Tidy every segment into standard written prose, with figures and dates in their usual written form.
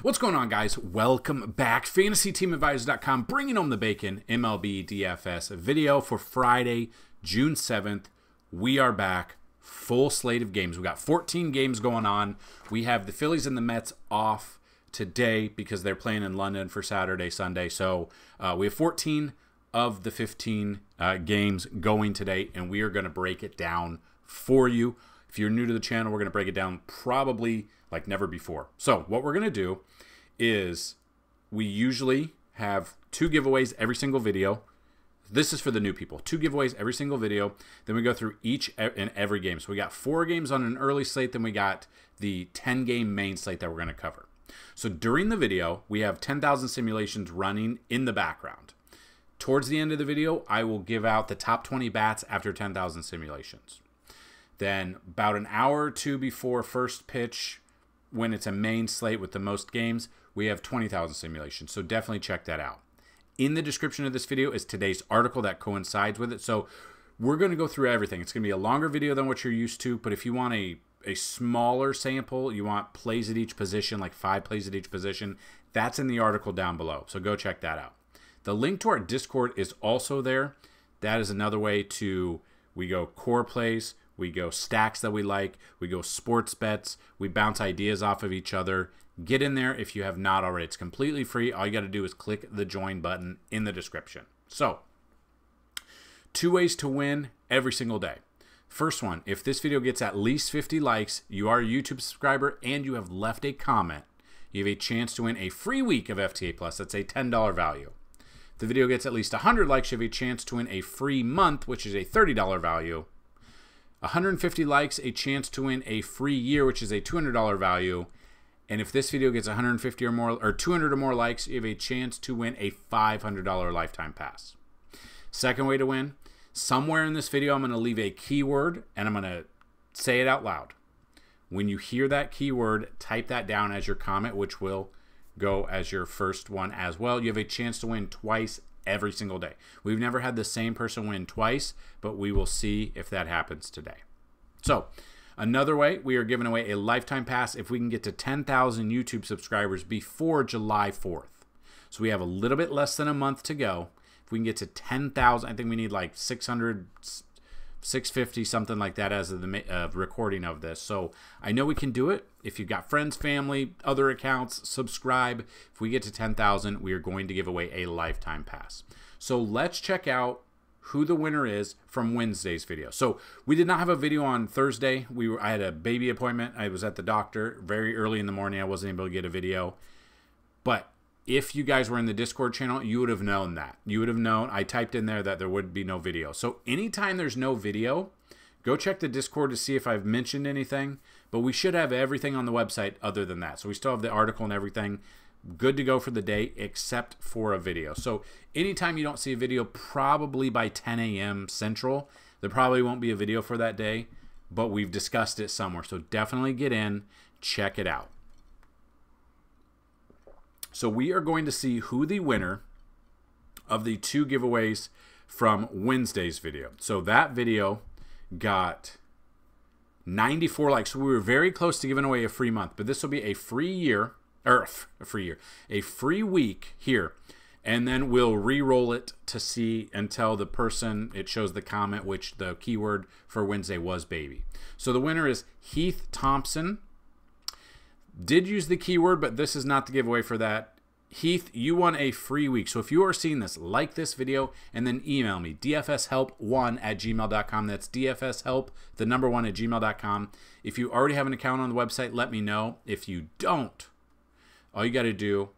What's going on, guys? Welcome back. FantasyTeamAdvisors.com bringing home the bacon. MLB DFS video for Friday, June 7th. We are back. Full slate of games. We got 14 games going on. We have the Phillies and the Mets off today because they're playing in London for Saturday, Sunday. So we have 14 of the 15 games going today, and we are going to break it down for you. If you're new to the channel, we're going to break it down probably like never before. So what we're going to do is we usually have 2 giveaways every single video. This is for the new people. 2 giveaways every single video. Then we go through each and every game. So we got 4 games on an early slate. Then we got the 10-game main slate that we're going to cover. So during the video, we have 10,000 simulations running in the background. Towards the end of the video, I will give out the top 20 bats after 10,000 simulations. Then about an hour or 2 before first pitch, when it's a main slate with the most games, we have 20,000 simulations. So definitely check that out. In the description of this video is today's article that coincides with it. So we're going to go through everything. It's going to be a longer video than what you're used to, but if you want a smaller sample, you want plays at each position, like 5 plays at each position, that's in the article down below. So go check that out. The link to our Discord is also there. That is another way to, we go core plays, we go stacks that we like, we go sports bets, we bounce ideas off of each other. Get in there if you have not already. It's completely free. All you got to do is click the join button in the description. So, 2 ways to win every single day. First one, if this video gets at least 50 likes, you are a YouTube subscriber, and you have left a comment, you have a chance to win a free week of FTA Plus. That's a $10 value. If the video gets at least 100 likes, you have a chance to win a free month, which is a $30 value. 150 likes, a chance to win a free year, which is a $200 value. And if this video gets 150 or more, or 200 or more likes, you have a chance to win a $500 lifetime pass. Second way to win, somewhere in this video, I'm going to leave a keyword, and I'm going to say it out loud. When you hear that keyword, type that down as your comment, which will go as your first one as well. You have a chance to win twice every single day. We've never had the same person win twice, but we will see if that happens today. So, another way, we are giving away a lifetime pass if we can get to 10,000 YouTube subscribers before July 4th. So we have a little bit less than a month to go. If we can get to 10,000, I think we need like 600, 650, something like that as of the recording of this. So I know we can do it. If you've got friends, family, other accounts, subscribe. If we get to 10,000, we are going to give away a lifetime pass. So let's check out who the winner is from Wednesday's video. So we did not have a video on Thursday. I had a baby appointment. I was at the doctor very early in the morning. I wasn't able to get a video. But if you guys were in the Discord channel, you would have known that. You would have known. I typed in there that there would be no video. So anytime there's no video, go check the Discord to see if I've mentioned anything. But we should have everything on the website other than that. So we still have the article and everything. Good to go for the day, except for a video. So anytime you don't see a video, probably by 10 a.m. Central, there probably won't be a video for that day, but we've discussed it somewhere. So definitely get in, check it out. So we are going to see who the winner of the 2 giveaways from Wednesday's video. So that video got 94 likes. So we were very close to giving away a free month, but this will be a free year. Or a free week here, and then we'll re-roll it to see until the person, it shows the comment, which the keyword for Wednesday was baby. So the winner is Heath Thompson. Did use the keyword, but this is not the giveaway for that. Heath, you won a free week. So if you are seeing this, like this video and then email me, dfshelp1@gmail.com. That's dfshelp, the number 1 at gmail.com. If you already have an account on the website, let me know. If you don't, all you got to do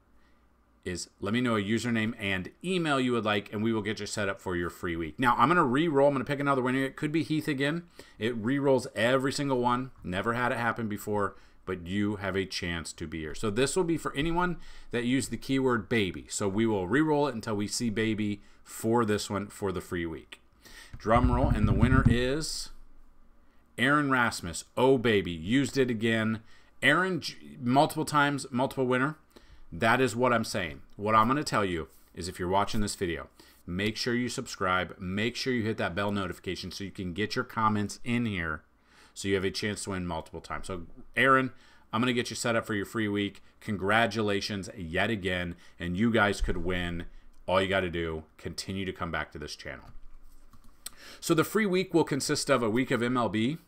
is let me know a username and email you would like, and we will get you set up for your free week. Now, I'm going to re-roll. I'm going to pick another winner. It could be Heath again. It re-rolls every single one. Never had it happen before, but you have a chance to be here. So this will be for anyone that used the keyword baby. So we will re-roll it until we see baby for this one for the free week. Drum roll, and the winner is Aaron Rasmus. Oh, baby. Used it again. Aaron, multiple times, multiple winner. That is what I'm saying. What I'm going to tell you is if you're watching this video, make sure you subscribe. Make sure you hit that bell notification so you can get your comments in here so you have a chance to win multiple times. So, Aaron, I'm going to get you set up for your free week. Congratulations yet again. And you guys could win. All you got to do, continue to come back to this channel. So the free week will consist of a week of MLB.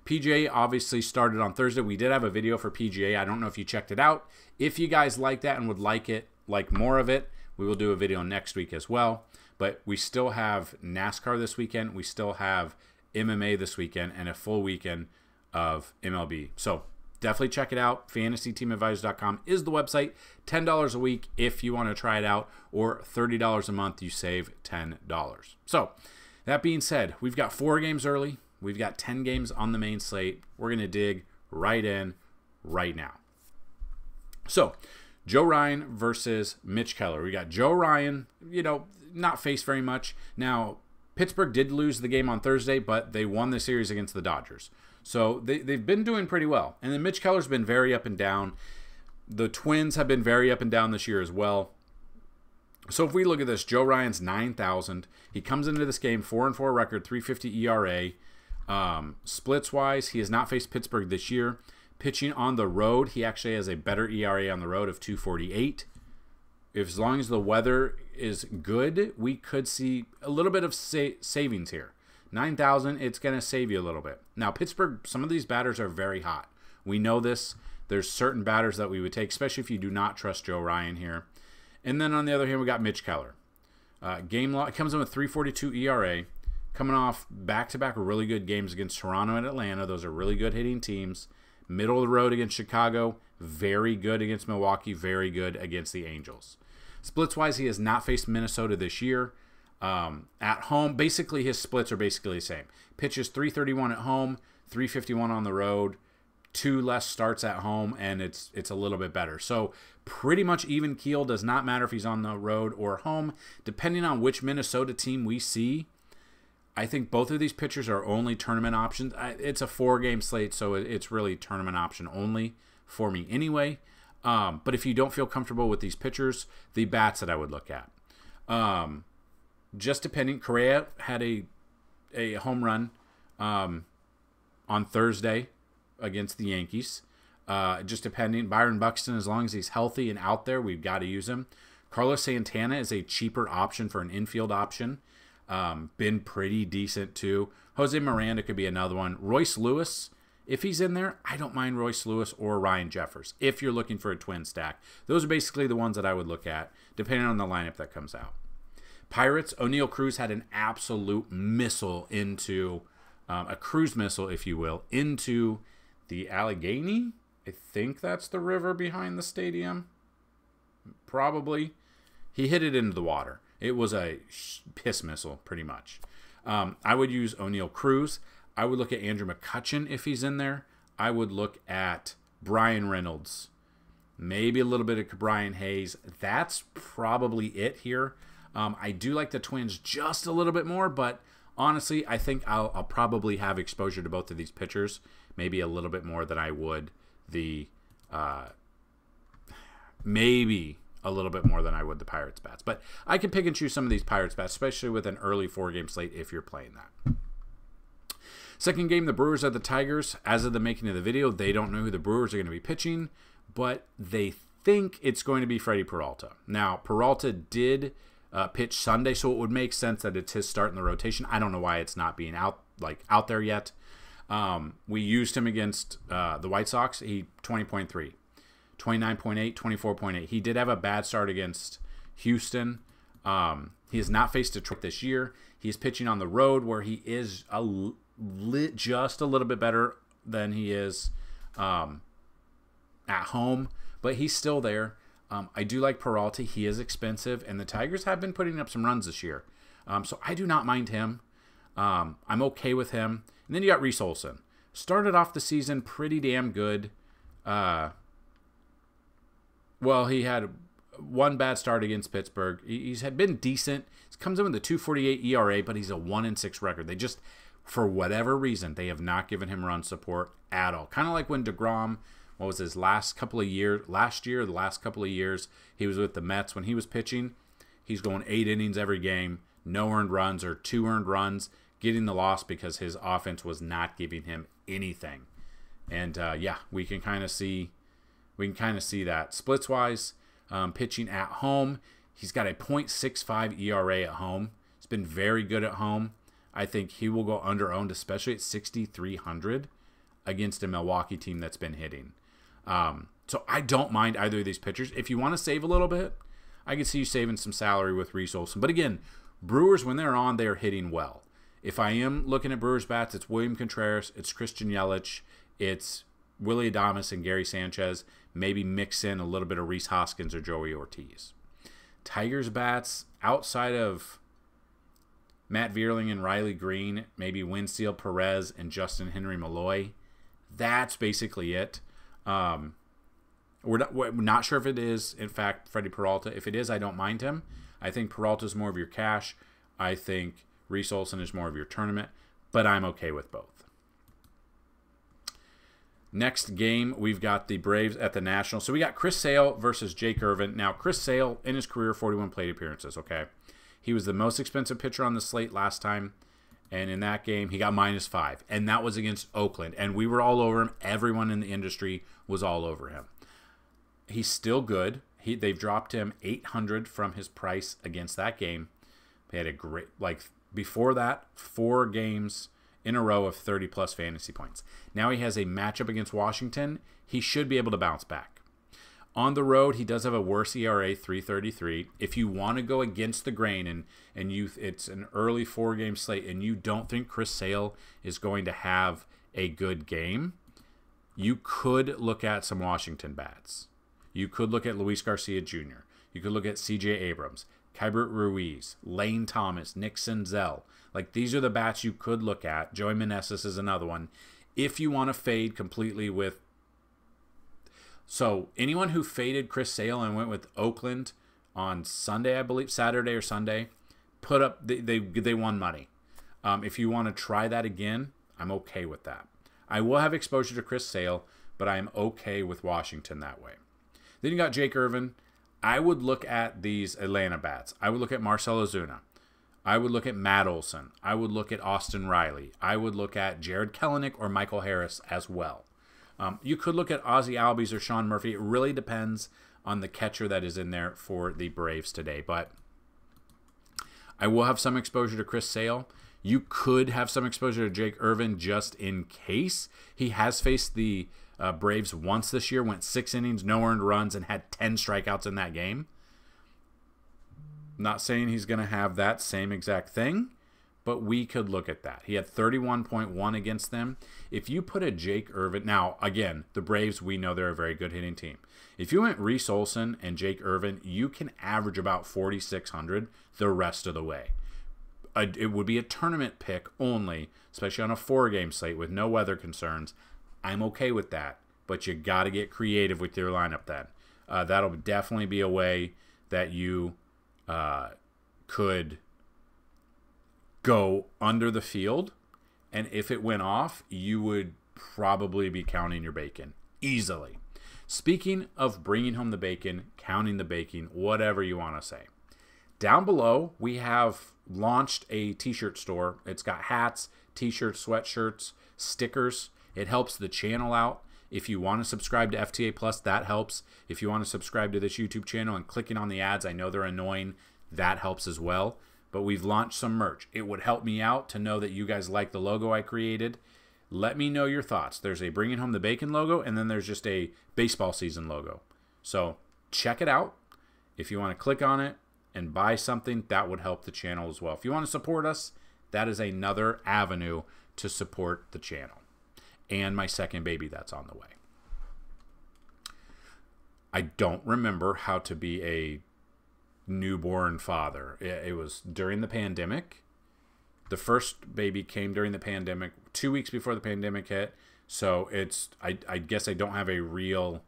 PGA obviously started on Thursday. We did have a video for PGA. I don't know if you checked it out. If you guys like that and would like more of it, we will do a video next week as well. But we still have NASCAR this weekend. We still have MMA this weekend and a full weekend of MLB. So definitely check it out. FantasyTeamAdvisors.com is the website. $10 a week if you want to try it out, or $30 a month. You save $10. So that being said, we've got 4 games early. We've got 10 games on the main slate. We're going to dig right in right now. So Joe Ryan versus Mitch Keller. We got Joe Ryan, not faced very much. Now, Pittsburgh did lose the game on Thursday, but they won the series against the Dodgers. So they've been doing pretty well. And then Mitch Keller's been very up and down. The Twins have been very up and down this year as well. So if we look at this, Joe Ryan's 9,000. He comes into this game 4-4 record, 3.50 ERA. Splits-wise, he has not faced Pittsburgh this year. Pitching on the road, he actually has a better ERA on the road of 2.48. As long as the weather is good, we could see a little bit of savings here. 9,000, it's going to save you a little bit. Now, Pittsburgh, some of these batters are very hot. We know this. There's certain batters that we would take, especially if you do not trust Joe Ryan here. And then on the other hand, we got Mitch Keller. Game log comes in with 3.42 ERA. Coming off back-to-back really good games against Toronto and Atlanta. Those are really good hitting teams. Middle of the road against Chicago. Very good against Milwaukee. Very good against the Angels. Splits-wise, he has not faced Minnesota this year. At home, basically his splits are basically the same. Pitches 331 at home, 351 on the road, 2 less starts at home, and it's a little bit better. So pretty much even keel. Does not matter if he's on the road or home. Depending on which Minnesota team we see, I think both of these pitchers are only tournament options. It's a 4-game slate, so it's really tournament option only for me anyway. But if you don't feel comfortable with these pitchers, the bats that I would look at. Just depending, Correa had a home run on Thursday against the Yankees. Just depending, Byron Buxton, as long as he's healthy and out there, we've got to use him. Carlos Santana is a cheaper option for an infield option. Been pretty decent too. Jose Miranda could be another one. Royce Lewis, if he's in there, I don't mind Royce Lewis or Ryan Jeffers if you're looking for a twin stack. Those are basically the ones that I would look at, depending on the lineup that comes out. Pirates, O'Neal Cruz had an absolute missile into, a cruise missile, if you will, into the Allegheny. I think that's the river behind the stadium. Probably. He hit it into the water. It was a piss missile, pretty much. I would use O'Neal Cruz. I would look at Andrew McCutchen if he's in there. I would look at Brian Reynolds. Maybe a little bit of Brian Hayes. That's probably it here. I do like the Twins just a little bit more, but honestly, I think I'll probably have exposure to both of these pitchers. Maybe a little bit more than I would the maybe a little bit more than I would the Pirates bats. But I can pick and choose some of these Pirates bats, especially with an early 4-game slate if you're playing that. Second game, the Brewers at the Tigers. As of the making of the video, they don't know who the Brewers are going to be pitching, but they think it's going to be Freddie Peralta. Now, Peralta did pitch Sunday, so it would make sense that it's his start in the rotation. I don't know why it's not being out there yet. We used him against the White Sox. He 20.3, 29.8, 24.8. He did have a bad start against Houston. He has not faced Detroit this year. He's pitching on the road where he is just a little bit better than he is at home, but he's still there. I do like Peralta. He is expensive, and the Tigers have been putting up some runs this year. So I do not mind him. I'm okay with him. And then you got Reese Olson. Started off the season pretty damn good. Well, he had one bad start against Pittsburgh. He's had been decent. He comes in with a 2.48 ERA, but he's a 1-6 record. They just, for whatever reason, they have not given him run support at all. Kind of like when DeGrom, what was his last couple of years, the last couple of years, he was with the Mets. When he was pitching, he's going 8 innings every game, no earned runs or 2 earned runs, getting the loss because his offense was not giving him anything. And yeah, we can kind of see We can kind of see that. Splits-wise, pitching at home, he's got a .65 ERA at home. He's been very good at home. I think he will go under-owned, especially at 6,300 against a Milwaukee team that's been hitting. So I don't mind either of these pitchers. If you want to save a little bit, I can see you saving some salary with Reese Olson. But again, Brewers, when they're on, they're hitting well. If I am looking at Brewers bats, it's William Contreras, it's Christian Yelich, it's Willie Adames and Gary Sanchez. Maybe mix in a little bit of Rhys Hoskins or Joey Ortiz. Tigers bats, outside of Matt Vierling and Riley Green, maybe Winfield Perez and Justin Henry Malloy. That's basically it. We're not sure if it is, in fact, Freddie Peralta. If it is, I don't mind him. I think Peralta is more of your cash. I think Reese Olson is more of your tournament, but I'm okay with both. Next game, we've got the Braves at the National. So we got Chris Sale versus Jake Irvin. Now, Chris Sale, in his career, 41 plate appearances, okay? He was the most expensive pitcher on the slate last time, and in that game, he got -5, and that was against Oakland, and we were all over him. Everyone in the industry was all over him. He's still good. They've dropped him 800 from his price against that game. He had a great, before that, 4 games in a row of 30-plus fantasy points. Now he has a matchup against Washington. He should be able to bounce back. On the road, he does have a worse ERA, 3.33. If you want to go against the grain and it's an early 4-game slate and you don't think Chris Sale is going to have a good game, you could look at some Washington bats. You could look at Luis Garcia Jr. You could look at C.J. Abrams, Keibert Ruiz, Lane Thomas, Nick Senzel. These are the bats you could look at. Joey Meneses is another one. If you want to fade completely with... So, anyone who faded Chris Sale and went with Oakland on Sunday, I believe, Saturday or Sunday, put up... They won money. If you want to try that again, I'm okay with that. I will have exposure to Chris Sale, but I'm okay with Washington that way. Then you got Jake Irvin. I would look at these Atlanta bats. I would look at Marcell Ozuna. I would look at Matt Olson. I would look at Austin Riley. I would look at Jared Kelenic or Michael Harris as well. You could look at Ozzie Albies or Sean Murphy. It really depends on the catcher that is in there for the Braves today. But I will have some exposure to Chris Sale. You could have some exposure to Jake Irvin just in case. He has faced the Braves once this year, went 6 innings, no earned runs, and had 10 strikeouts in that game. Not saying he's going to have that same exact thing, but we could look at that. He had 31.1 against them. If you put a Jake Irvin... Now, again, the Braves, we know they're a very good hitting team. If you went Reese Olson and Jake Irvin, you can average about 4,600 the rest of the way. It would be a tournament pick only, especially on a 4-game slate with no weather concerns. I'm okay with that, but you got to get creative with your lineup then. That'll definitely be a way that you could go under the field, and if it went off, you would probably be counting your bacon easily. Speaking of bringing home the bacon, counting the bacon, whatever you want to say. Down below, we have launched a t-shirt store. It's got hats, t-shirts, sweatshirts, stickers. It helps the channel out. If you want to subscribe to FTA Plus, that helps. If you want to subscribe to this YouTube channel and clicking on the ads, I know they're annoying, that helps as well. But we've launched some merch. It would help me out to know that you guys like the logo I created. Let me know your thoughts. There's a Bringing Home the Bacon logo, and then there's just a baseball season logo. So check it out. If you want to click on it and buy something, that would help the channel as well. If you want to support us, that is another avenue to support the channel. And my second baby that's on the way. I don't remember how to be a newborn father. It was during the pandemic. The first baby came during the pandemic, 2 weeks before the pandemic hit. So I guess I don't have a real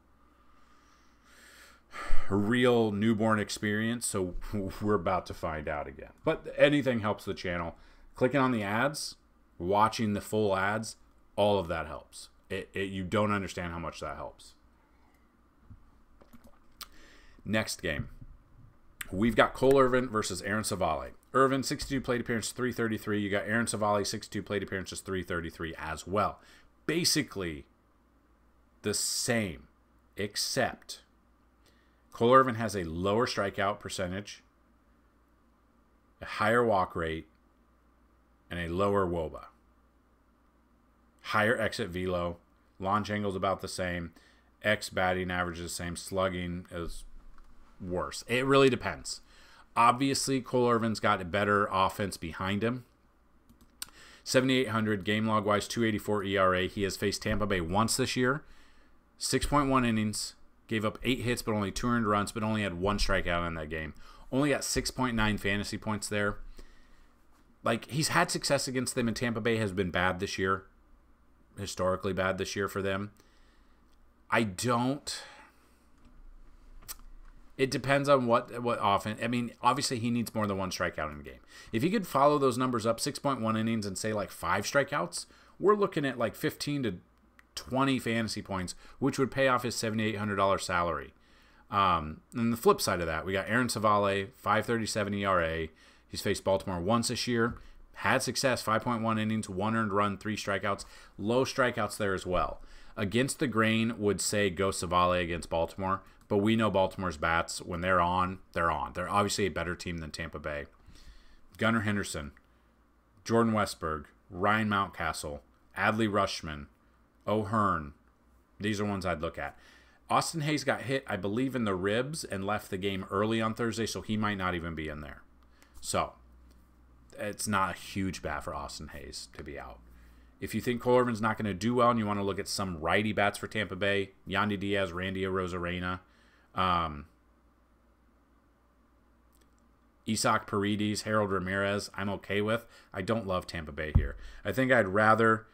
newborn experience. So we're about to find out again. But anything helps the channel. Clicking on the ads, watching the full ads, all of that helps. You don't understand how much that helps. Next game. We've got Cole Irvin versus Aaron Savali. Irvin, 62 plate appearances, 333. You got Aaron Savali, 62 plate appearances, 333 as well. Basically the same except Cole Irvin has a lower strikeout percentage, a higher walk rate, and a lower WOBA. Higher exit velo, launch angle is about the same, X batting average is the same, slugging is worse. It really depends. Obviously, Cole Irvin's got a better offense behind him. 7,800 game log wise, 284 ERA. He has faced Tampa Bay once this year, 6.1 innings, gave up 8 hits but only 2 earned runs, but only had 1 strikeout in that game. Only got 6.9 fantasy points there. Like, he's had success against them, and Tampa Bay has been bad this year, historically bad this year for them. It depends on what offense. I mean, obviously he needs more than 1 strikeout in a game. If he could follow those numbers up, 6.1 innings and say like 5 strikeouts, we're looking at like 15 to 20 fantasy points, which would pay off his $7,800 salary. And the flip side of that, we got Aaron Savale, 5.37 ERA. He's faced Baltimore once this year. Had success, 5.1 innings, 1 earned run, 3 strikeouts. Low strikeouts there as well. Against the grain would say go Savale against Baltimore, but we know Baltimore's bats, when they're on, they're on. They're obviously a better team than Tampa Bay. Gunnar Henderson, Jordan Westberg, Ryan Mountcastle, Adley Rutschman, O'Hearn. These are ones I'd look at. Austin Hayes got hit, I believe, in the ribs and left the game early on Thursday, so he might not even be in there. So, it's not a huge bat for Austin Hayes to be out. If you think Cole Irvin's not going to do well and you want to look at some righty bats for Tampa Bay, Yandy Diaz, Randy Arozarena, Isaac Paredes, Harold Ramirez, I'm okay with. I don't love Tampa Bay here. I think I'd rather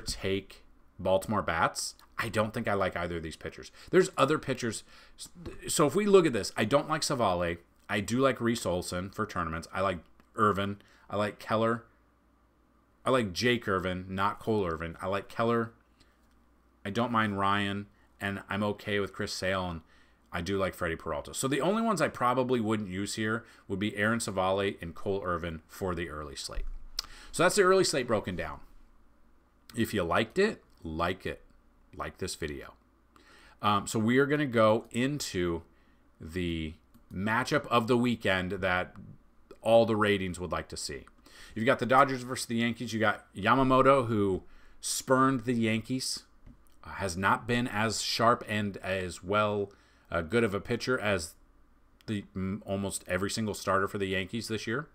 take Baltimore bats. I don't think I like either of these pitchers. There's other pitchers. So if we look at this, I don't like Savale. I do like Reese Olson for tournaments. I like Irvin. I like Keller. I like Jake Irvin, not Cole Irvin. I like Keller. I don't mind Ryan, and I'm okay with Chris Sale, and I do like Freddie Peralta. So the only ones I probably wouldn't use here would be Aaron Savale and Cole Irvin for the early slate. So that's the early slate broken down. If you liked it, like this video. So we are going to go into the matchup of the weekend that all the ratings would like to see. You've got the Dodgers versus the Yankees. You got Yamamoto, who spurned the Yankees, has not been as sharp and as well good of a pitcher as the almost every single starter for the Yankees this year.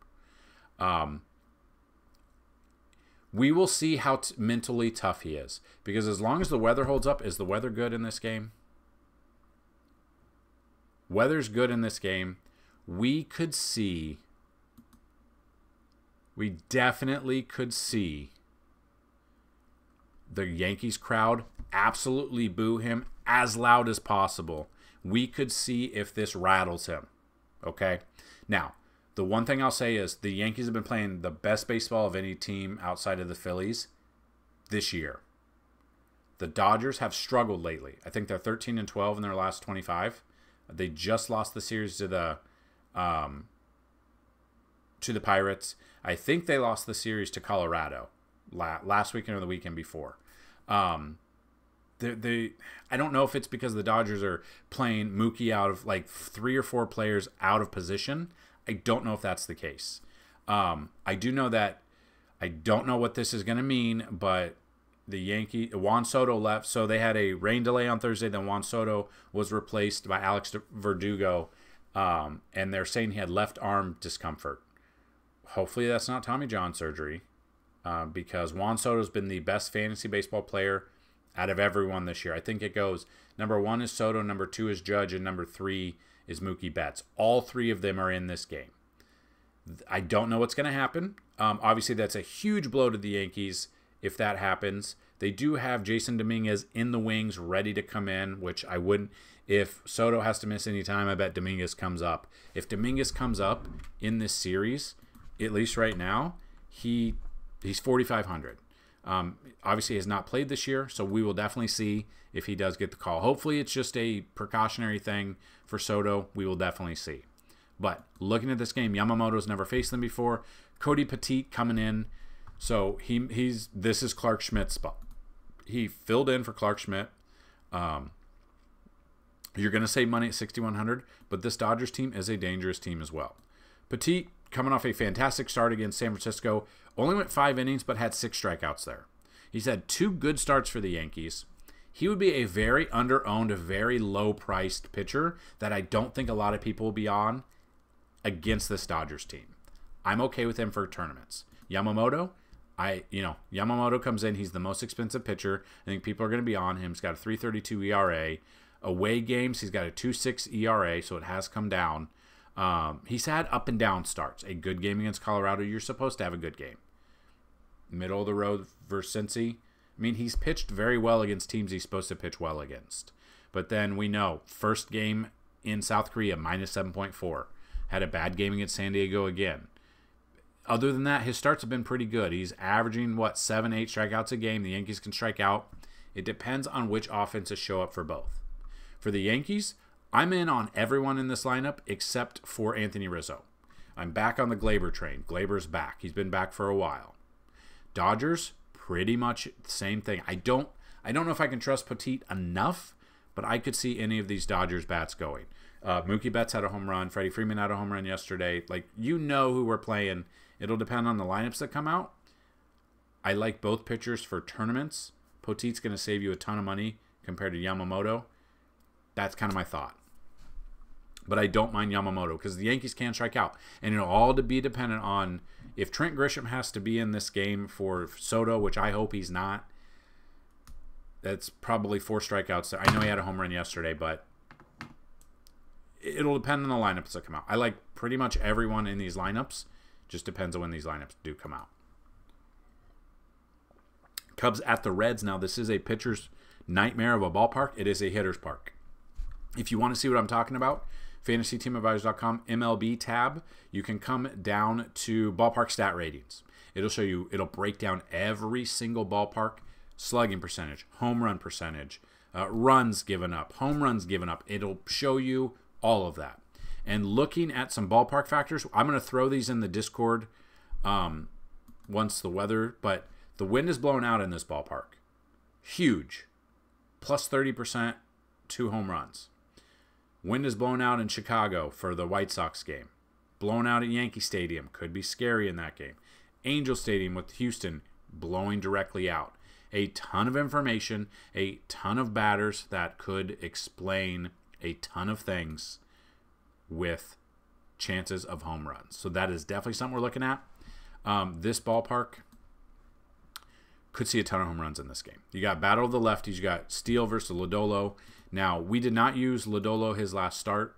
We will see how mentally tough he is, because as long as the weather holds up, is the weather good in this game? Weather's good in this game. We definitely could see the Yankees crowd absolutely boo him as loud as possible. We could see if this rattles him. Okay? Now, the one thing I'll say is the Yankees have been playing the best baseball of any team outside of the Phillies this year. The Dodgers have struggled lately. I think they're 13-12 in their last 25. They just lost the series to the Pirates. I think they lost the series to Colorado last weekend or the weekend before. I don't know if it's because the Dodgers are playing Mookie out of like 3 or 4 players out of position. I don't know if that's the case. I do know that I don't know what this is going to mean, but Juan Soto left, so they had a rain delay on Thursday. Then Juan Soto was replaced by Alex Verdugo, and they're saying he had left arm discomfort. Hopefully that's not Tommy John surgery, because Juan Soto's been the best fantasy baseball player out of everyone this year. I think it goes number 1 is Soto, number 2 is Judge, and number 3 is Mookie Betts. All 3 of them are in this game. I don't know what's going to happen. Obviously, that's a huge blow to the Yankees if that happens. They do have Jason Dominguez in the wings ready to come in, which I wouldn't. If Soto has to miss any time, I bet Dominguez comes up. If Dominguez comes up in this series, at least right now, he's 4,500. Obviously, he has not played this year, so we will definitely see if he does get the call. Hopefully, it's just a precautionary thing for Soto. We will definitely see. But looking at this game, Yamamoto's never faced them before. Cody Petit coming in. So this is Clark Schmidt's spot. He filled in for Clark Schmidt You're going to save money at 6,100, but this Dodgers team is a dangerous team as well. Petit, coming off a fantastic start against San Francisco, only went 5 innings but had 6 strikeouts there. He's had 2 good starts for the Yankees. He would be a very under-owned, very low-priced pitcher that I don't think a lot of people will be on against this Dodgers team. I'm okay with him for tournaments. Yamamoto, Yamamoto comes in. He's the most expensive pitcher. I think people are going to be on him. He's got a 3.32 ERA. Away games, he's got a 2.6 ERA, so it has come down. He's had up and down starts. A good game against Colorado, you're supposed to have a good game. Middle of the road versus Cincy. I mean, he's pitched very well against teams he's supposed to pitch well against. But then we know, first game in South Korea, minus 7.4. Had a bad game against San Diego again. Other than that, his starts have been pretty good. He's averaging, 7, 8 strikeouts a game. The Yankees can strike out. It depends on which offenses show up for both. For the Yankees, I'm in on everyone in this lineup except for Anthony Rizzo. I'm back on the Glaber train. Glaber's back. He's been back for a while. Dodgers, pretty much the same thing. I don't know if I can trust Petit enough, but I could see any of these Dodgers bats going. Mookie Betts had a home run. Freddie Freeman had a home run yesterday. You know who we're playing. It'll depend on the lineups that come out. I like both pitchers for tournaments. Petit's going to save you a ton of money compared to Yamamoto. That's kind of my thought. But I don't mind Yamamoto because the Yankees can strike out. And it'll all be dependent on if Trent Grisham has to be in this game for Soto, which I hope he's not. That's probably 4 strikeouts. I know he had a home run yesterday, but it'll depend on the lineups that come out. I like pretty much everyone in these lineups. Just depends on when these lineups do come out. Cubs at the Reds. Now, this is a pitcher's nightmare of a ballpark. It is a hitter's park. If you want to see what I'm talking about, FantasyTeamAdvisors.com, MLB tab, you can come down to ballpark stat ratings. It'll show you, it'll break down every single ballpark, slugging percentage, home run percentage, runs given up, home runs given up. It'll show you all of that. And looking at some ballpark factors, I'm going to throw these in the Discord once the weather, but the wind is blowing out in this ballpark. Huge. Plus 30%, 2 home runs. Wind is blown out in Chicago for the White Sox game. Blown out at Yankee Stadium. Could be scary in that game. Angel Stadium with Houston blowing directly out. A ton of information, a ton of batters that could explain a ton of things with chances of home runs. So that is definitely something we're looking at. This ballpark could see a ton of home runs in this game. You got battle of the lefties. You got Steele versus Lodolo. Now, we did not use Lodolo his last start.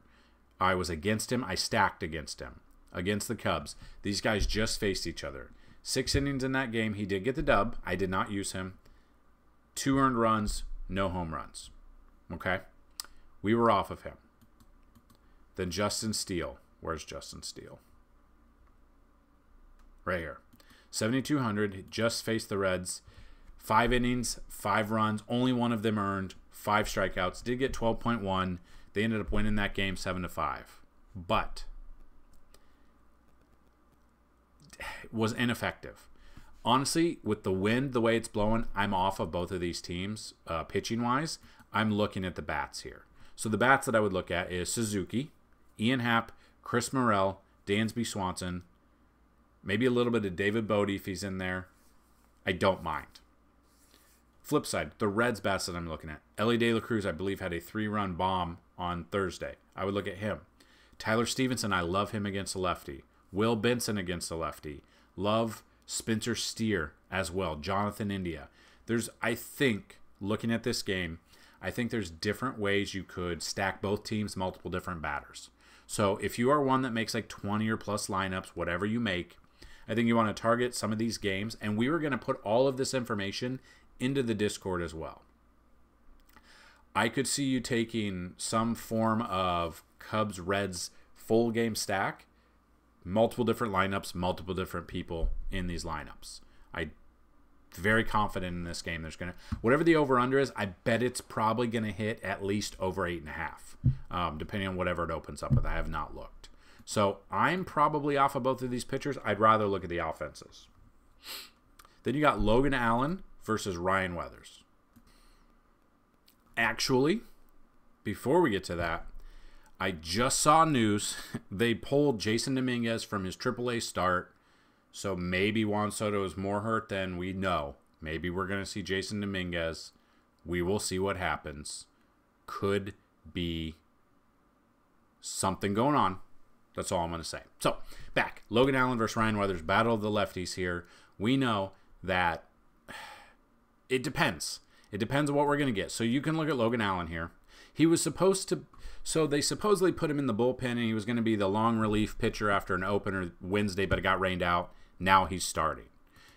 I was against him. I stacked against him. Against the Cubs. These guys just faced each other. 6 innings in that game. He did get the dub. I did not use him. 2 earned runs. No home runs. Okay? We were off of him. Then Justin Steele. Where's Justin Steele? Right here. 7,200. Just faced the Reds. 5 innings, 5 runs. Only one of them earned. 5 strikeouts. Did get 12.1. They ended up winning that game 7-5. But was ineffective. Honestly, with the wind, the way it's blowing, I'm off of both of these teams pitching-wise. I'm looking at the bats here. So the bats that I would look at is Suzuki, Ian Happ, Chris Morrell, Dansby Swanson, maybe a little bit of David Bodie if he's in there. I don't mind. Flip side, the Reds bats that I'm looking at. Ellie De La Cruz, I believe, had a 3-run bomb on Thursday. I would look at him. Tyler Stevenson, I love him against a lefty. Will Benson against a lefty. Love Spencer Steer as well. Jonathan India. I think, looking at this game, I think there's different ways you could stack both teams, multiple different batters. So if you are one that makes like 20 or plus lineups, whatever you make, I think you want to target some of these games. And we were going to put all of this information into the Discord as well. I could see you taking some form of Cubs-Reds full game stack, multiple different lineups, multiple different people in these lineups. I'm very confident in this game. There's gonna, whatever the over-under is, I bet it's probably going to hit at least over 8.5, depending on whatever it opens up with. I have not looked. So I'm probably off of both of these pitchers. I'd rather look at the offenses. Then you got Logan Allen versus Ryan Weathers. Actually, before we get to that, I just saw news. They pulled Jason Dominguez from his AAA start. So maybe Juan Soto is more hurt than we know. Maybe we're going to see Jason Dominguez. We will see what happens. Could be something going on. That's all I'm going to say. So, back. Logan Allen versus Ryan Weathers. Battle of the lefties here. We know that it depends. It depends on what we're going to get. So, you can look at Logan Allen here. He was supposed to... So, they supposedly put him in the bullpen, and he was going to be the long relief pitcher after an opener Wednesday, but it got rained out. Now he's starting.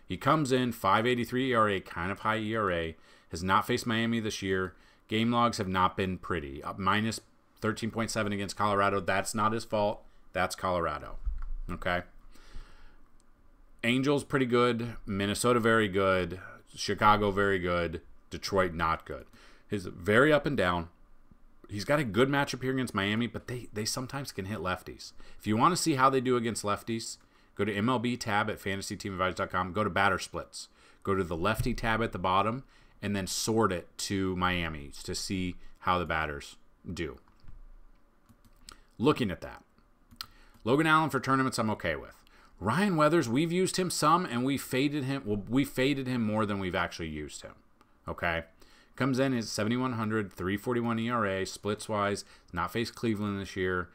He comes in, 5.83 ERA, kind of high ERA. Has not faced Miami this year. Game logs have not been pretty. Minus 13.7 against Colorado. That's not his fault. That's Colorado. Okay. Angels pretty good. Minnesota very good. Chicago very good. Detroit not good. He's very up and down. He's got a good matchup here against Miami, but they sometimes can hit lefties. If you want to see how they do against lefties, go to MLB tab at FantasyTeamAdvisors.com. Go to batter splits. Go to the lefty tab at the bottom, and then sort it to Miami to see how the batters do. Looking at that. Logan Allen for tournaments, I'm okay with. Ryan Weathers, we've used him some, and we faded him. Well, we faded him more than we've actually used him. Okay? Comes in at 7,100, 3.41 ERA, splits-wise. Not faced Cleveland this year.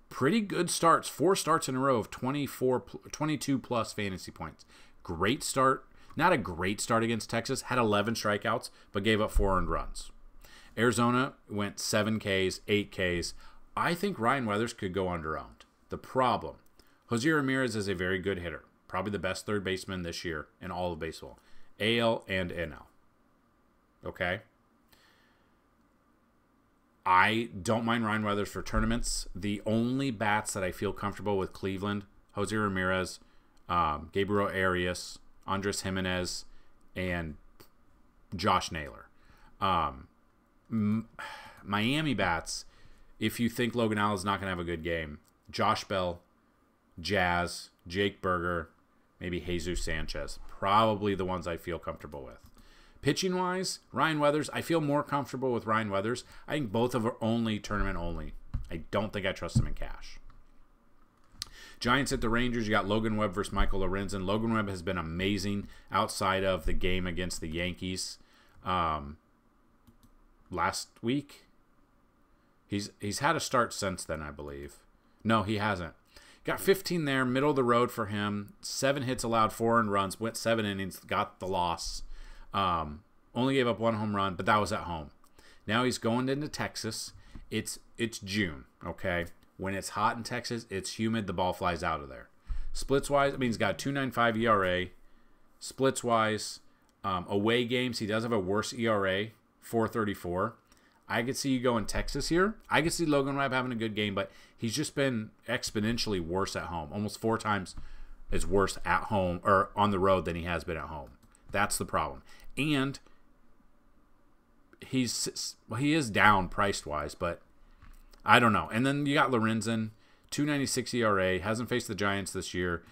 Pretty good starts. 4 starts in a row of 22-plus fantasy points. Great start. Not a great start against Texas. Had 11 strikeouts, but gave up 4 earned runs. Arizona went 7 Ks, 8 Ks. I think Ryan Weathers could go underowned. The problem, Jose Ramirez is a very good hitter. Probably the best third baseman this year in all of baseball. AL and NL. Okay? I don't mind Ryan Weathers for tournaments. The only bats that I feel comfortable with Cleveland, Jose Ramirez, Gabriel Arias, Andres Jimenez, and Josh Naylor. Miami bats, if you think Logan Allen is not going to have a good game, Josh Bell, Jazz, Jake Berger, maybe Jesus Sanchez. Probably the ones I feel comfortable with. Pitching-wise, Ryan Weathers, I feel more comfortable with Ryan Weathers. I think both of are only tournament only. I don't think I trust them in cash. Giants at the Rangers, you got Logan Webb versus Michael Lorenzen. Logan Webb has been amazing outside of the game against the Yankees last week. He's had a start since then, I believe. No, he hasn't. Got 15 there, middle of the road for him. 7 hits allowed, 4 earned runs, went 7 innings, got the loss. Only gave up 1 home run, but that was at home. Now he's going into Texas. It's June, okay? When it's hot in Texas, it's humid, the ball flies out of there. Splits-wise, I mean, he's got 2.95 ERA. Splits-wise, away games, he does have a worse ERA, 4.34. I could see you going Texas here. I could see Logan Webb having a good game, but he's just been exponentially worse at home. Almost 4 times as worse at home or on the road than he has been at home. That's the problem. And he is down price-wise, but I don't know. And then you got Lorenzen, 2.96 ERA, hasn't faced the Giants this year.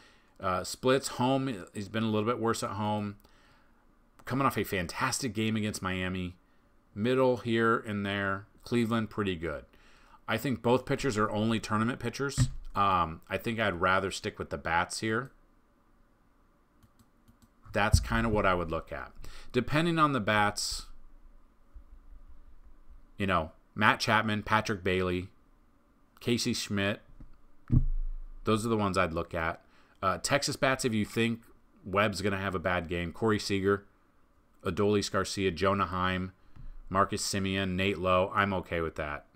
Splits home, he's been a little bit worse at home. Coming off a fantastic game against Miami. Middle here and there. Cleveland, pretty good. I think both pitchers are only tournament pitchers. I think I'd rather stick with the bats here. That's kind of what I would look at. Depending on the bats, you know, Matt Chapman, Patrick Bailey, Casey Schmidt, those are the ones I'd look at. Texas bats, if you think Webb's going to have a bad game, Corey Seager, Adolis Garcia, Jonah Heim, Marcus Semien, Nate Lowe, I'm okay with that.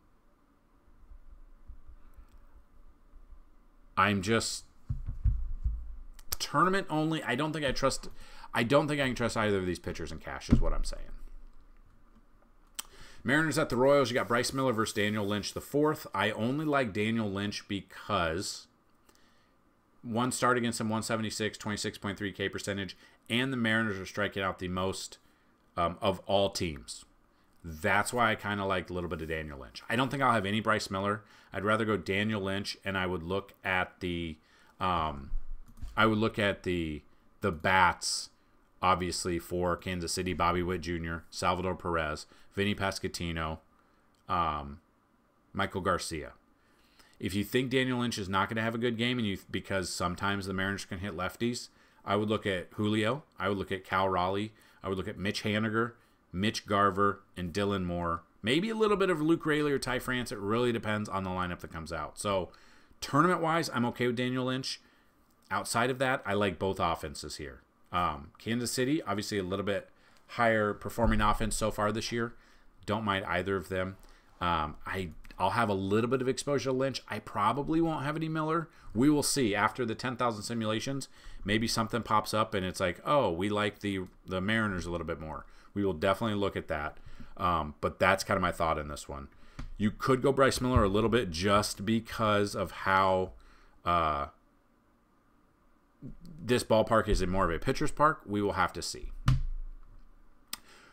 I'm just tournament only. I don't think I can trust either of these pitchers in cash is what I'm saying. Mariners at the Royals, you got Bryce Miller versus Daniel Lynch the fourth. I only like Daniel Lynch because one start against him, 176, 26.3 K percentage, and the Mariners are striking out the most of all teams. That's why I kind of like a little bit of Daniel Lynch. I don't think I'll have any Bryce Miller. I'd rather go Daniel Lynch, and I would look at the bats, obviously, for Kansas City, Bobby Witt Jr., Salvador Perez, Vinny Pasquantino, Michael Garcia. If you think Daniel Lynch is not going to have a good game, because sometimes the Mariners can hit lefties, I would look at Julio. I would look at Cal Raleigh. I would look at Mitch Haniger, Mitch Garver, and Dylan Moore. Maybe a little bit of Luke Raley or Ty France. It really depends on the lineup that comes out. So tournament-wise, I'm okay with Daniel Lynch. Outside of that, I like both offenses here. Kansas City, obviously a little bit higher performing offense so far this year. Don't mind either of them. I'll have a little bit of exposure to Lynch. I probably won't have any Miller. We will see. After the 10,000 simulations, maybe something pops up and it's like, oh, we like the Mariners a little bit more. We will definitely look at that. But that's kind of my thought in this one. You could go Bryce Miller a little bit just because of how this ballpark is more of a pitcher's park. We will have to see.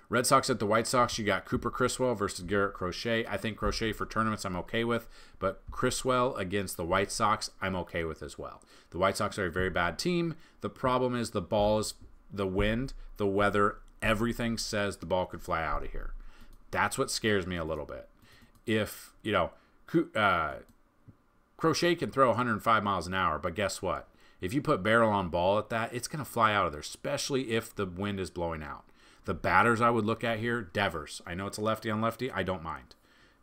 Red Sox at the White Sox, you got Cooper Criswell versus Garrett Crochet. I think Crochet for tournaments I'm okay with, but Criswell against the White Sox I'm okay with as well. The White Sox are a very bad team. The problem is the ball is the wind, the weather, everything says the ball could fly out of here. That's what scares me a little bit. If, Crochet can throw 105 miles an hour, but guess what? If you put barrel on ball at that, it's going to fly out of there, especially if the wind is blowing out. The batters I would look at here, Devers. I know it's a lefty on lefty. I don't mind.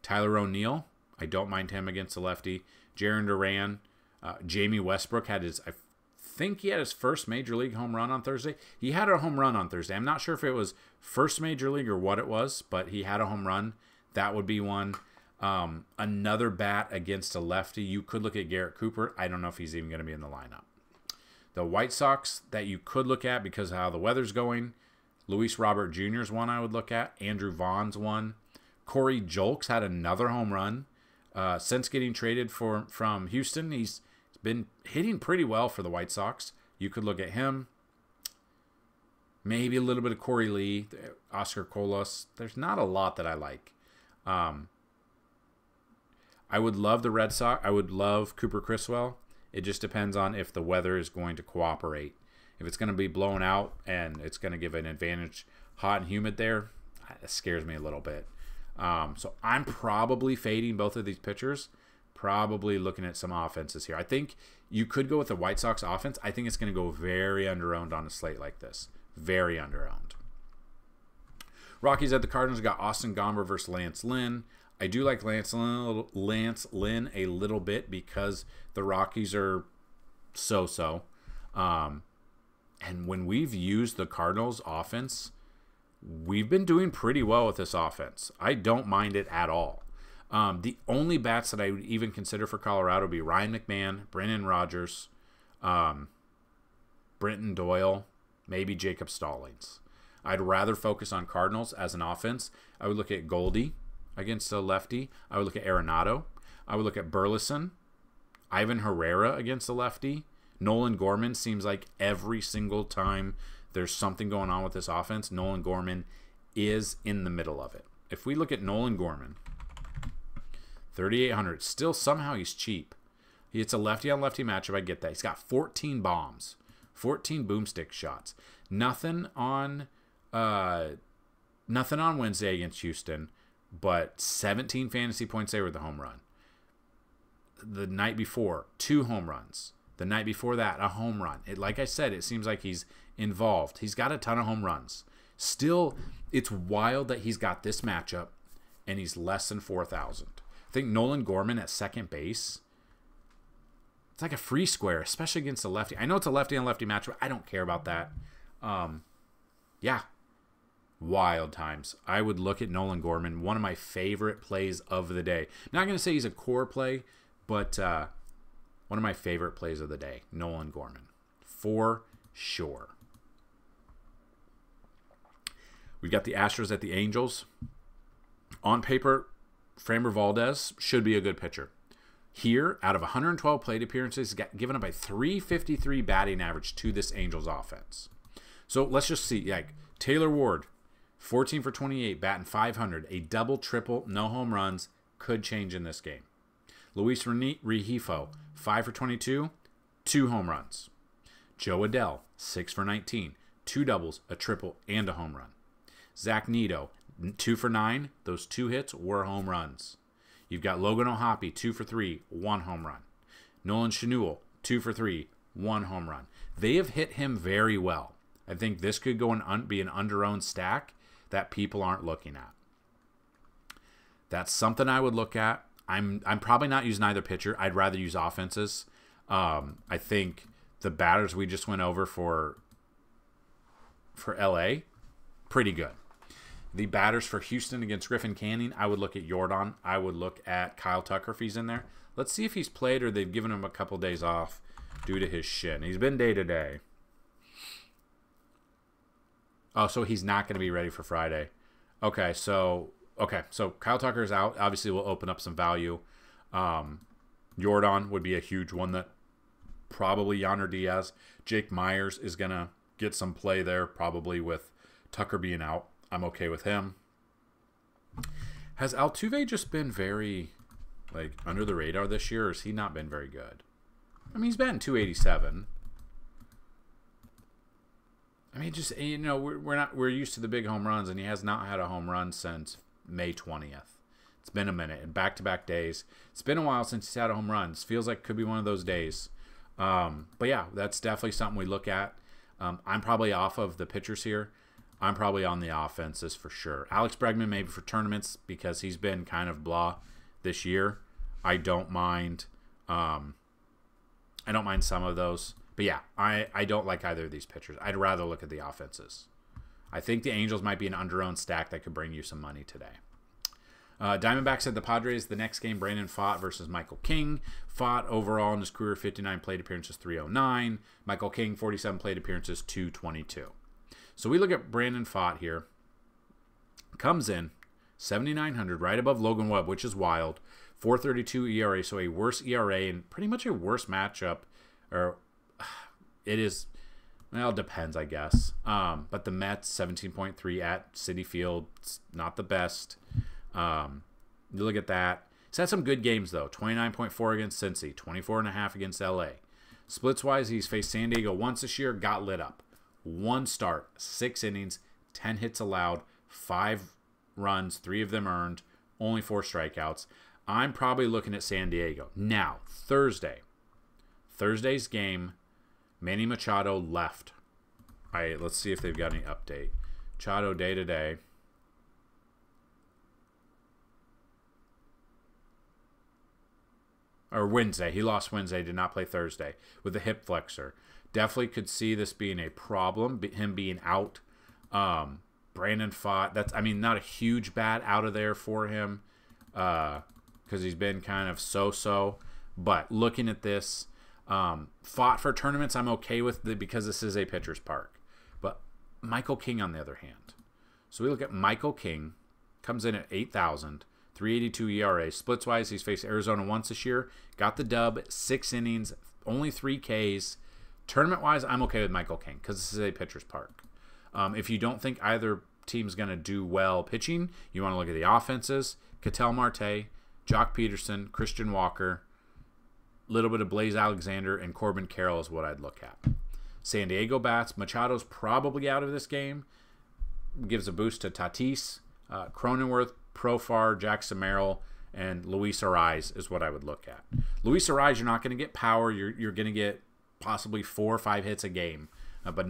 Tyler O'Neill. I don't mind him against a lefty. Jarren Duran. Jamie Westbrook had I think he had his first major league home run on Thursday. He had a home run on Thursday. I'm not sure if it was first major league or what it was, but he had a home run. That would be one. Another bat against a lefty. You could look at Garrett Cooper. I don't know if he's even going to be in the lineup. The White Sox that you could look at because of how the weather's going. Luis Robert Jr. is one I would look at. Andrew Vaughn's one. Corey Julks had another home run. Since getting traded from Houston, he's been hitting pretty well for the White Sox. You could look at him. Maybe a little bit of Corey Lee, Oscar Colas. There's not a lot that I like. I would love the Red Sox. I would love Cooper Criswell. It just depends on if the weather is going to cooperate. If it's going to be blown out and it's going to give an advantage hot and humid there, that scares me a little bit. So I'm probably fading both of these pitchers, probably looking at some offenses here. I think you could go with the White Sox offense. I think it's going to go very under-owned on a slate like this. Very under-owned. Rockies at the Cardinals got Austin Gomber versus Lance Lynn. I do like Lance Lynn a little bit because the Rockies are so-so. And when we've used the Cardinals offense, we've been doing pretty well with this offense. I don't mind it at all. The only bats that I would even consider for Colorado would be Ryan McMahon, Brendan Rodgers, Brenton Doyle, maybe Jacob Stallings. I'd rather focus on Cardinals as an offense. I would look at Goldie against a lefty. I would look at Arenado. I would look at Burleson, Ivan Herrera against a lefty. Nolan Gorman seems like every single time there's something going on with this offense, Nolan Gorman is in the middle of it. If we look at Nolan Gorman, 3,800, still somehow he's cheap. It's a lefty-on-lefty matchup, I get that. He's got 14 bombs, 14 boomstick shots. Nothing on Wednesday against Houston, but 17 fantasy points there with the home run. The night before, 2 home runs. The night before that, a home run. Like I said, it seems like he's involved. He's got a ton of home runs. Still, it's wild that he's got this matchup and he's less than 4,000. I think Nolan Gorman at second base, it's like a free square, especially against a lefty. I know it's a lefty-on-lefty matchup. I don't care about that. Yeah, wild times. I would look at Nolan Gorman, one of my favorite plays of the day. Not going to say he's a core play, but one of my favorite plays of the day, Nolan Gorman, for sure. We've got the Astros at the Angels. On paper, Framber Valdez should be a good pitcher. Here, out of 112 plate appearances, he's got given up a 353 batting average to this Angels offense. So let's just see. Like Taylor Ward, 14 for 28, batting 500, a double, triple, no home runs, could change in this game. Luis Rengifo, 5 for 22, 2 home runs. Joe Adell, 6 for 19, 2 doubles, a triple, and a home run. Zach Neto, 2 for 9. Those 2 hits were home runs. You've got Logan O'Hoppe, 2 for 3, 1 home run. Nolan Schanuel, 2 for 3, 1 home run. They have hit him very well. I think this could go and be an under-owned stack that people aren't looking at. That's something I would look at. I'm probably not using either pitcher. I'd rather use offenses. I think the batters we just went over for LA, pretty good. The batters for Houston against Griffin Canning, I would look at Jordan. I would look at Kyle Tucker if he's in there. Let's see if he's played or they've given him a couple days off due to his shin. He's been day-to-day. Oh, so he's not going to be ready for Friday. Okay, so Kyle Tucker is out. Obviously, will open up some value. Jordan would be a huge one that probably Yonder Diaz. Jake Myers is going to get some play there, probably with Tucker being out. I'm okay with him. Has Altuve just been very under the radar this year, or has he not been very good? I mean, he's been 287. I mean, just, we're used to the big home runs, and he has not had a home run since May 20th. It's been a minute, and back-to-back days. It's been a while since he's had a home run. It feels like it could be one of those days. But yeah, that's definitely something we look at. I'm probably off of the pitchers here. I'm probably on the offenses for sure. Alex Bregman maybe for tournaments because he's been kind of blah this year. I don't mind. I don't mind some of those. But yeah, I don't like either of these pitchers. I'd rather look at the offenses. I think the Angels might be an under-owned stack that could bring you some money today. Diamondbacks at the Padres. The next game, Brandon Pfaadt versus Michael King. Pfaadt overall in his career, 59 plate appearances, 309. Michael King, 47 plate appearances, 222. So we look at Brandon Pfaadt here. Comes in 7,900, right above Logan Webb, which is wild. 4.32 ERA, so a worse ERA and pretty much a worse matchup. Or it is, well, it depends, I guess. But the Mets, 17.3 at Citi Field, it's not the best. You look at that. He's had some good games, though. 29.4 against Cincy, 24.5 against LA. Splits-wise, he's faced San Diego once this year, got lit up. 1 start, 6 innings, 10 hits allowed, 5 runs, 3 of them earned, only 4 strikeouts. I'm probably looking at San Diego. Now, Thursday's game, Manny Machado left. All right, let's see if they've got any update. Machado day-to-day. Or Wednesday. He lost Wednesday, did not play Thursday with a hip flexor. Definitely could see this being a problem, him being out. Brandon Pfaadt, that's, not a huge bat out of there for him because he's been kind of so-so. But looking at this, Pfaadt for tournaments, I'm okay with because this is a pitcher's park. But Michael King, on the other hand. So we look at Michael King, comes in at 8,000. 382 ERA. Splits-wise, he's faced Arizona once this year. Got the dub, 6 innings, only 3 Ks. Tournament-wise, I'm okay with Michael King because this is a pitcher's park. If you don't think either team's going to do well pitching, you want to look at the offenses. Ketel Marte, Jock Peterson, Christian Walker, a little bit of Blaze Alexander, and Corbin Carroll is what I'd look at. San Diego bats, Machado's probably out of this game. Gives a boost to Tatis. Cronenworth, Profar, Jackson Merrill, and Luis Ariz is what I would look at. Luis Ariz, you're not going to get power. You're going to get possibly 4 or 5 hits a game, but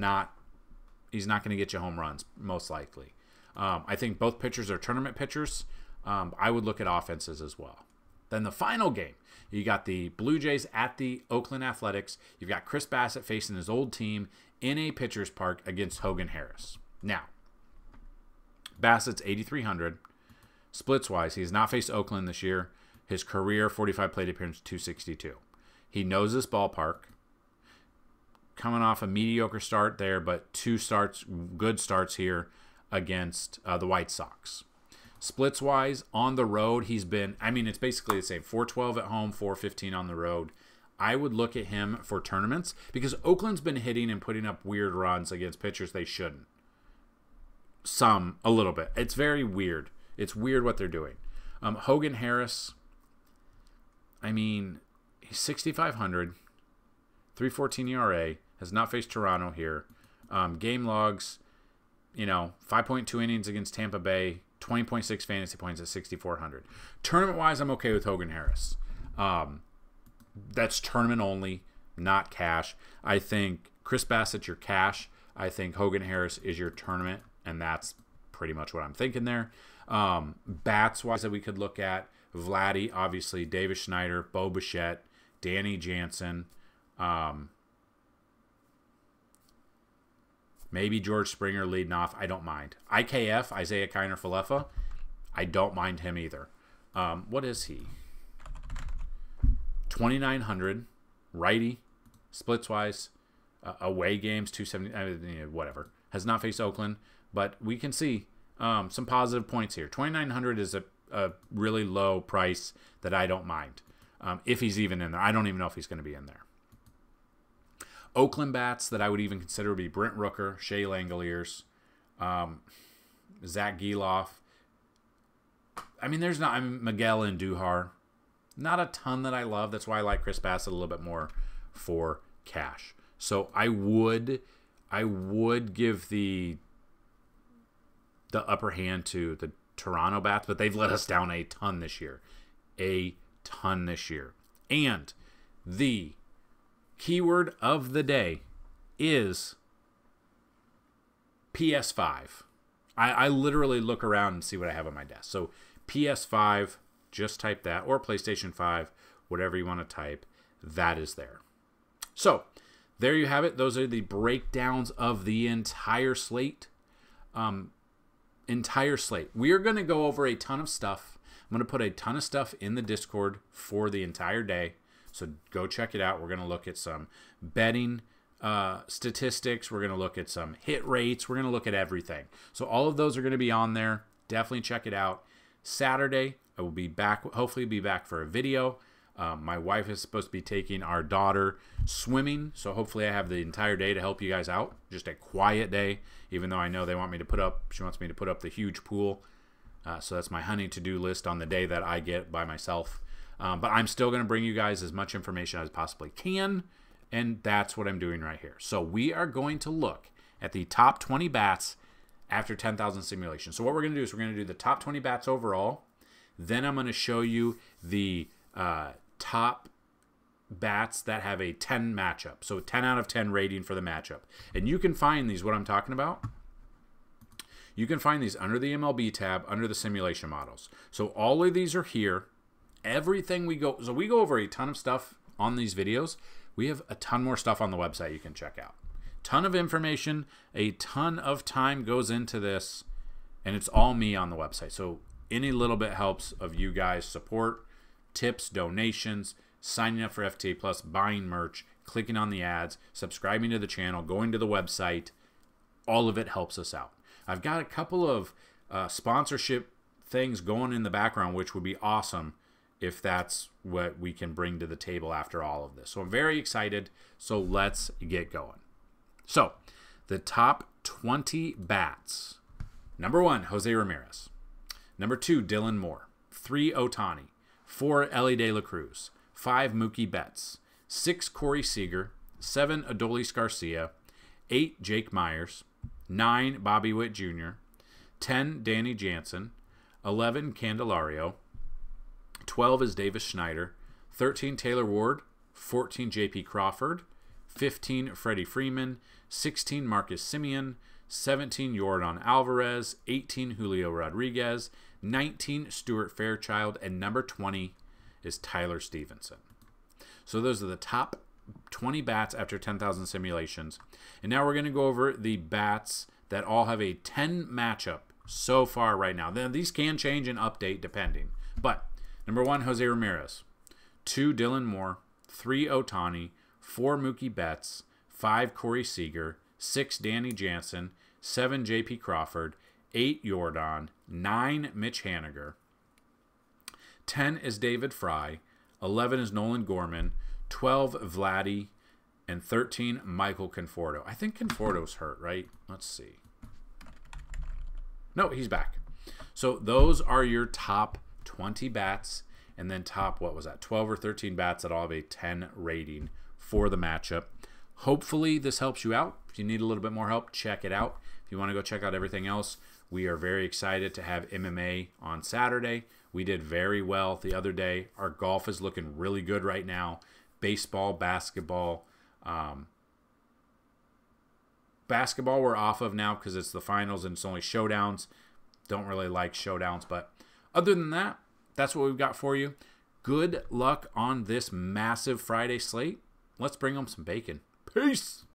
he's not going to get you home runs, most likely. I think both pitchers are tournament pitchers. I would look at offenses as well. Then the final game, you got the Blue Jays at the Oakland Athletics. You've got Chris Bassett facing his old team in a pitcher's park against Hogan Harris. Now, Bassett's 8,300. Splits-wise, he has not faced Oakland this year. His career 45 plate appearance, 262. He knows this ballpark. Coming off a mediocre start there, but 2 good starts here against the White Sox. Splits-wise, on the road, he's been, it's basically the same. 412 at home, 415 on the road. I would look at him for tournaments because Oakland's been hitting and putting up weird runs against pitchers they shouldn't. A little bit. It's very weird. It's weird what they're doing. Hogan Harris, he's 6,500, 3.14 ERA, has not faced Toronto here. Game logs, 5.2 innings against Tampa Bay, 20.6 fantasy points at 6,400. Tournament-wise, I'm okay with Hogan Harris. That's tournament only, not cash. I think Chris Bassett's your cash. I think Hogan Harris is your tournament, and that's pretty much what I'm thinking there. Bats-wise that we could look at, Vladdy, obviously, Davis Schneider, Bo Bichette, Danny Jansen, maybe George Springer leading off. I don't mind. IKF, Isaiah Kiner Falefa, I don't mind him either. What is he? 2,900, righty, splits-wise, away games, 270, whatever. Has not faced Oakland, but we can see some positive points here. 2,900 is a really low price that I don't mind. If he's even in there. I don't even know if he's going to be in there. Oakland bats that I would even consider would be Brent Rooker, Shea Langoliers, Zach Geloff. I mean, Miguel Andujar. Not a ton that I love. That's why I like Chris Bassett a little bit more for cash. So I would give the upper hand to the Toronto bats, but they've let us down a ton this year. And the keyword of the day is PS5. I literally look around and see what I have on my desk. So PS5, just type that, or PlayStation 5, whatever you want to type, that is there. So there you have it. Those are the breakdowns of the entire slate. We are going to go over a ton of stuff. I'm going to put a ton of stuff in the Discord for the entire day. So go check it out. We're going to look at some betting statistics. We're going to look at some hit rates. We're going to look at everything. So all of those are going to be on there. Definitely check it out. Saturday, I will be back. Hopefully be back for a video. My wife is supposed to be taking our daughter swimming. So hopefully I have the entire day to help you guys out. Just a quiet day, even though I know she wants me to put up the huge pool. So that's my honey to-do list on the day that I get by myself. But I'm still going to bring you guys as much information as I possibly can, and that's what I'm doing right here. So we are going to look at the top 20 bats after 10,000 simulations. So what we're going to do is we're going to do the top 20 bats overall. Then I'm going to show you the top bats that have a 10 matchup. So 10 out of 10 rating for the matchup. And you can find these, what I'm talking about. You can find these under the MLB tab, under the simulation models. So all of these are here. Everything we go over a ton of stuff on these videos. We have a ton more stuff on the website you can check out. Ton of information, a ton of time goes into this, and it's all me on the website. So any little bit helps of you guys support, tips, donations, signing up for FTA Plus, buying merch, clicking on the ads, subscribing to the channel, going to the website. All of it helps us out. I've got a couple of sponsorship things going in the background, which would be awesome if that's what we can bring to the table after all of this. So I'm very excited. So let's get going. So the top 20 bats. Number 1, Jose Ramirez. Number 2, Dylan Moore. 3, Ohtani. 4, Elly De La Cruz. 5, Mookie Betts. 6, Corey Seager. 7, Adolis Garcia. 8, Jake Myers. 9, Bobby Witt Jr. 10, Danny Jansen. 11, Candelario. 12 is Davis Schneider. 13, Taylor Ward. 14, J.P. Crawford. 15, Freddie Freeman. 16, Marcus Semien. 17, Yordan Alvarez. 18, Julio Rodriguez. 19, Stuart Fairchild. And number 20 is Tyler Stevenson. So those are the top 20 bats after 10,000 simulations. And now we're going to go over the bats that all have a 10 matchup so far right now. Then these can change and update depending. But number 1, Jose Ramirez. 2, Dylan Moore. 3, Ohtani. 4, Mookie Betts. 5, Corey Seager. 6, Danny Jansen. 7, J.P. Crawford. 8, Yordan. 9, Mitch Haniger. 10 is David Fry. 11 is Nolan Gorman. 12, Vladdy. And 13, Michael Conforto. I think Conforto's hurt, right? Let's see. No, he's back. So those are your top 20 bats. And then top, 12 or 13 bats that all have a 10 rating for the matchup. Hopefully this helps you out. If you need a little bit more help, check it out. If you want to go check out everything else, We are very excited to have MMA on Saturday. We did very well the other day. Our golf is looking really good right now. Baseball, basketball. Basketball we're off of now because it's the finals and it's only showdowns. Don't really like showdowns, but other than that, that's what we've got for you. Good luck on this massive Friday slate. Let's bring home some bacon. Peace!